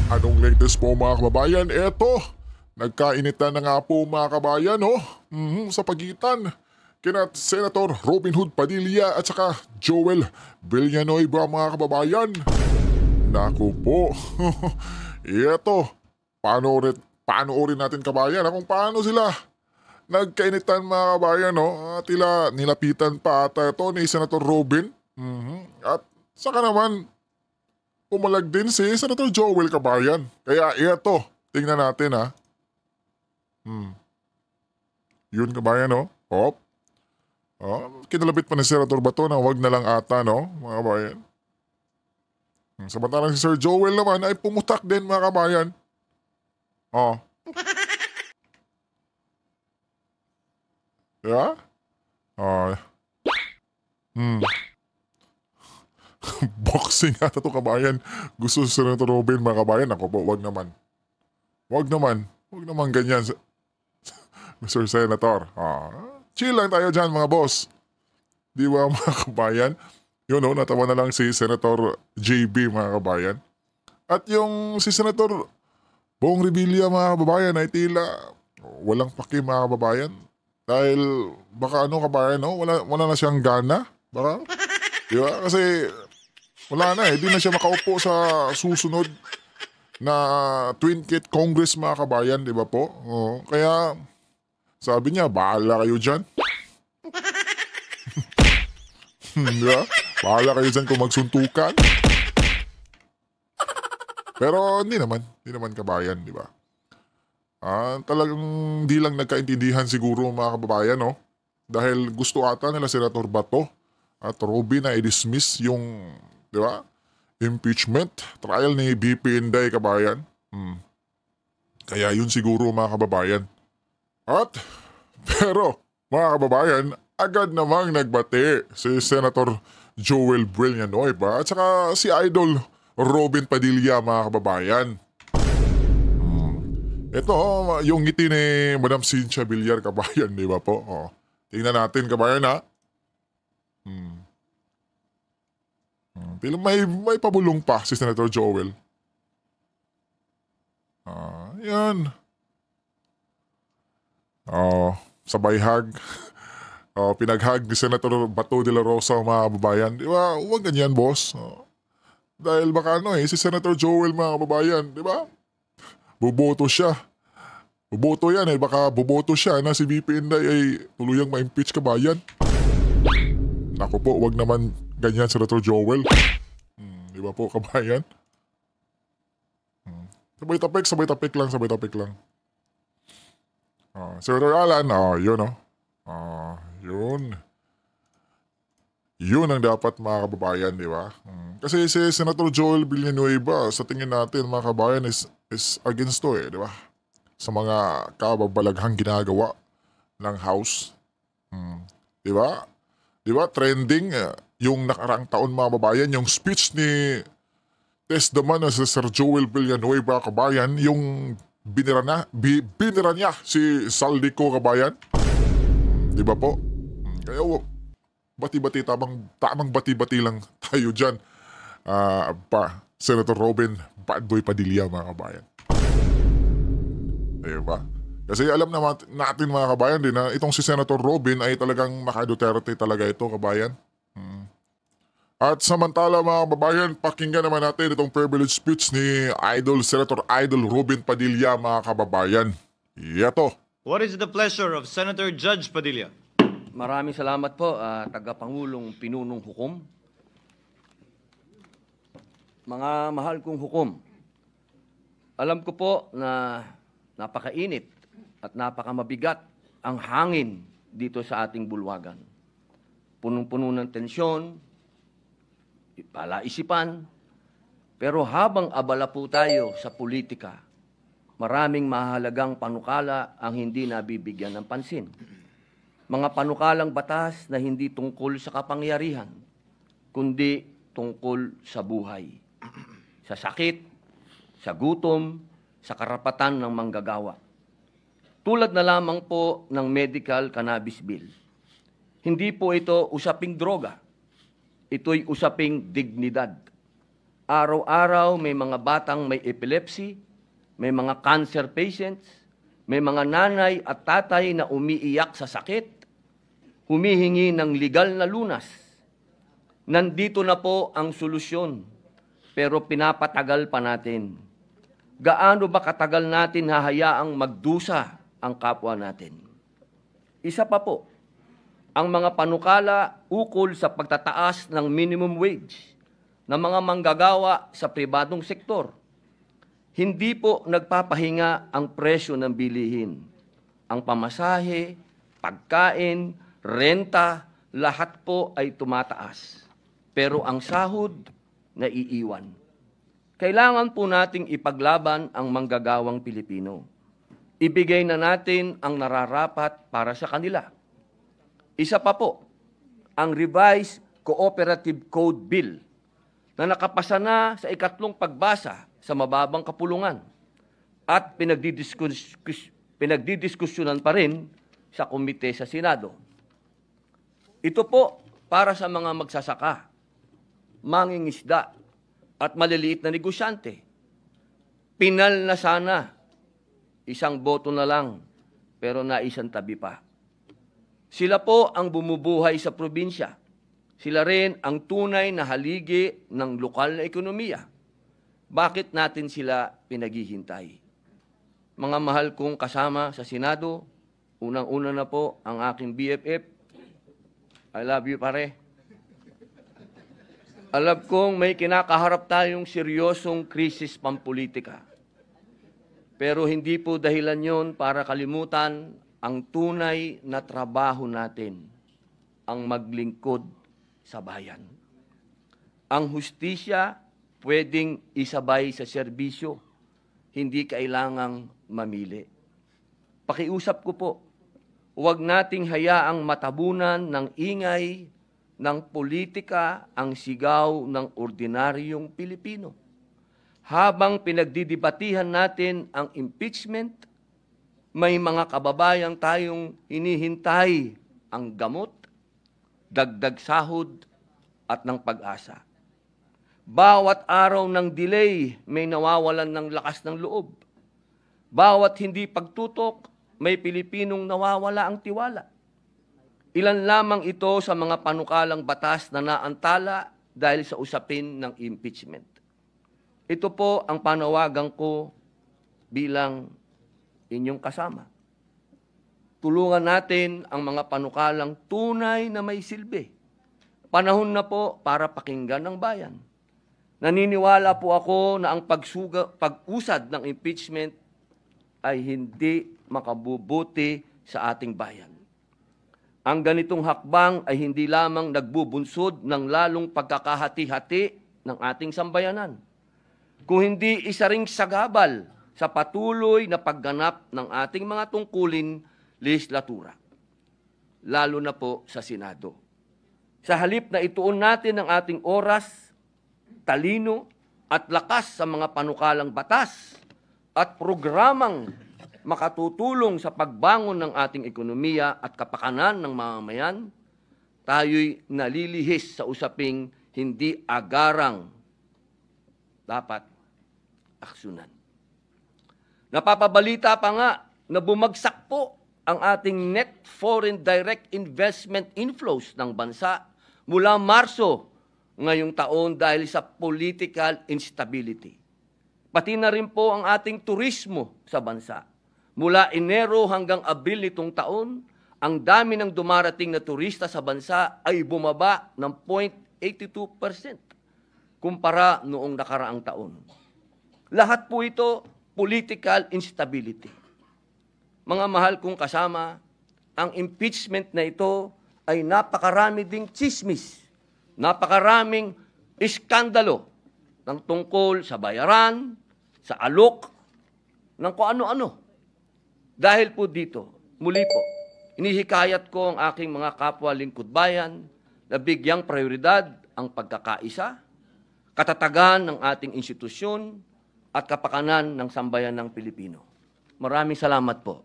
Anong latest po mga kababayan? Eto, nagkainitan na nga po mga kabayan sa pagitan kina Senator Robin Hood Padilla at saka Joel Villanueva mga kababayan. Naku po, eto, panoorin natin kabayan kung paano sila nagkainitan mga kabayan tila nilapitan pa ata ito ni Senator Robin. At saka naman pumalag din si Senator Joel kabayan. Kaya ito, tingnan natin ha. Yun kabayan Hop. Kinalabit pa ni Senator Bato na wag na lang ata mga kabayan. Samantalang si Sir Joel naman ay pumutak din mga kabayan. Yeah? Boxing ata to kabayan. Gusto si Senator Robin mga kabayan. Ako po, wag naman. Wag naman ganyan. Mr. Senator. Chill lang tayo dyan mga boss. Di ba mga kabayan? Yun natawa na lang si Senator JB mga kabayan. At yung si Senator Bong Revilla mga kababayan ay tila walang paki mga kababayan. Dahil baka kabayan wala na siyang gana. Baka. Di ba? Kasi wala na di na siya makaupo sa susunod na Twin Kit Congress mga kabayan, di ba po? Kaya sabi niya, bahala kayo dyan. Di ba? Bahala kayo dyan kung magsuntukan. Pero hindi naman kabayan, di ba? Talagang di lang nagkaintindihan siguro mga kababayan, dahil gusto ata nila Senator Bato at Robin na i-dismiss yung, di ba, impeachment trial ni BP Inday kabayan. Kaya yun siguro mga kababayan. Pero mga kababayan, agad namang nagbati si Senator Joel Villanueva at saka si Idol Robin Padilla mga kababayan. Ito yung ngiti ni Madam Cynthia Villar kabayan, di ba po? Tingnan natin kabayan ha. Tila may pabulong pa si Senator Joel. Yan. Sabay hug. Pinaghag ni Senator Bato de la Rosa mga kababayan. Di ba? Huwag ganyan, boss. Dahil baka si Senator Joel mga kababayan, di ba? Buboto siya. Buboto yan baka buboto siya na si BP Inday ay tuluyang ma-impeach kabayan. Naku po, wag naman ganyan Senator Joel. Di ba po kabayan? Sabay tapik lang. Senator Alan, yun Yun ang dapat mga kababayan, di ba? Kasi si Senator Joel Villanueva, sa tingin natin mga kababayan is against to di ba? Sa mga kababalaghang ginagawa ng House. Di ba? Di ba? Trending yung nakaraang taon mga kababayan, yung speech ni Testament na si Sir Joel Villanueva kabayan, yung binira niya si Saldico kabayan. Di ba po? Kaya bati-bati, tamang bati-bati lang tayo dyan. Senator Robin Bad Boy Padilla mga kabayan. Diba? Kasi alam natin mga kabayan din na itong si Senator Robin ay talagang maka-Duterte talaga ito kabayan. At samantala mga kababayan, pakinggan naman natin itong privilege speech ni Senator Idol Robin Padilla mga kababayan. Yato. What is the pleasure of Senator Judge Padilla? Maraming salamat po, Tagapangulong Pinunong Hukom. Mga mahal kong hukom, alam ko po na napakainit at napakamabigat ang hangin dito sa ating bulwagan. Punong-puno ng tensyon, palaisipan, pero habang abala po tayo sa politika, maraming mahalagang panukala ang hindi nabibigyan ng pansin. Mga panukalang batas na hindi tungkol sa kapangyarihan, kundi tungkol sa buhay, sa sakit, sa gutom, sa karapatan ng manggagawa. Tulad na lamang po ng medical cannabis bill. Hindi po ito usaping droga. Ito'y usaping dignidad. Araw-araw may mga batang may epilepsy, may mga cancer patients, may mga nanay at tatay na umiiyak sa sakit, humihingi ng legal na lunas. Nandito na po ang solusyon, pero pinapatagal pa natin. Gaano ba katagal natin hahayaang magdusa ang kapwa natin? Isa pa po, ang mga panukala ukol sa pagtataas ng minimum wage ng mga manggagawa sa pribadong sektor. Hindi po nagpapahinga ang presyo ng bilihin. Ang pamasahe, pagkain, renta, lahat po ay tumataas. Pero ang sahod, naiiwan. Kailangan po nating ipaglaban ang manggagawang Pilipino. Ibigay na natin ang nararapat para sa kanila. Isa pa po, ang Revised Cooperative Code Bill na nakapasa na sa ikatlong pagbasa sa mababang kapulungan at pinagdidiskusyonan pa rin sa komite sa Senado. Ito po para sa mga magsasaka, mangingisda at maliliit na negosyante. Pinal na sana, isang boto na lang, pero naisang tabi pa. Sila po ang bumubuhay sa probinsya. Sila rin ang tunay na haligi ng lokal na ekonomiya. Bakit natin sila pinaghihintay? Mga mahal kong kasama sa Senado, unang-una na po ang aking BFF. I love you, pare. Alam kong may kinakaharap tayong seryosong krisis pampolitika. Pero hindi po dahilan yon para kalimutan ang tunay na trabaho natin, ang maglingkod sa bayan. Ang hustisya pwedeng isabay sa serbisyo, hindi kailangang mamili. Pakiusap ko po, huwag nating hayaang matabunan ng ingay ng politika ang sigaw ng ordinaryong Pilipino. Habang pinagdidibatihan natin ang impeachment, may mga kababayang tayong hinihintay ang gamot, dagdag sahod at ng pag-asa. Bawat araw ng delay, may nawawalan ng lakas ng loob. Bawat hindi pagtutok, may Pilipinong nawawala ang tiwala. Ilan lamang ito sa mga panukalang batas na naantala dahil sa usapin ng impeachment. Ito po ang panawagan ko bilang inyong kasama. Tulungan natin ang mga panukalang tunay na may silbi. Panahon na po para pakinggan ng bayan. Naniniwala po ako na ang pag-usad ng impeachment ay hindi makabubuti sa ating bayan. Ang ganitong hakbang ay hindi lamang nagbubunsod ng lalong pagkakahati-hati ng ating sambayanan, kung hindi isa ring sagabal sa patuloy na pagganap ng ating mga tungkulin legislatura, lalo na po sa Senado. Sa halip na ituon natin ang ating oras, talino at lakas sa mga panukalang batas at programang makatutulong sa pagbangon ng ating ekonomiya at kapakanan ng mamamayan, tayo'y nalilihis sa usaping hindi agarang dapat aksyonan. Napapabalita pa nga na bumagsak po ang ating net foreign direct investment inflows ng bansa mula Marso ngayong taon dahil sa political instability. Pati na rin po ang ating turismo sa bansa. Mula Enero hanggang Abril nitong taon, ang dami ng dumarating na turista sa bansa ay bumaba ng 0.82% kumpara noong nakaraang taon. Lahat po ito political instability. Mga mahal kong kasama, ang impeachment na ito ay napakarami ding tsismis, napakaraming iskandalo ng tungkol sa bayaran, sa alok, ng kung ano-ano. Dahil po dito, muli po, inihikayat ko ang aking mga kapwa lingkod bayan na bigyang prioridad ang pagkakaisa, katatagan ng ating institusyon, at kapakanan ng sambayan ng Pilipino. Maraming salamat po.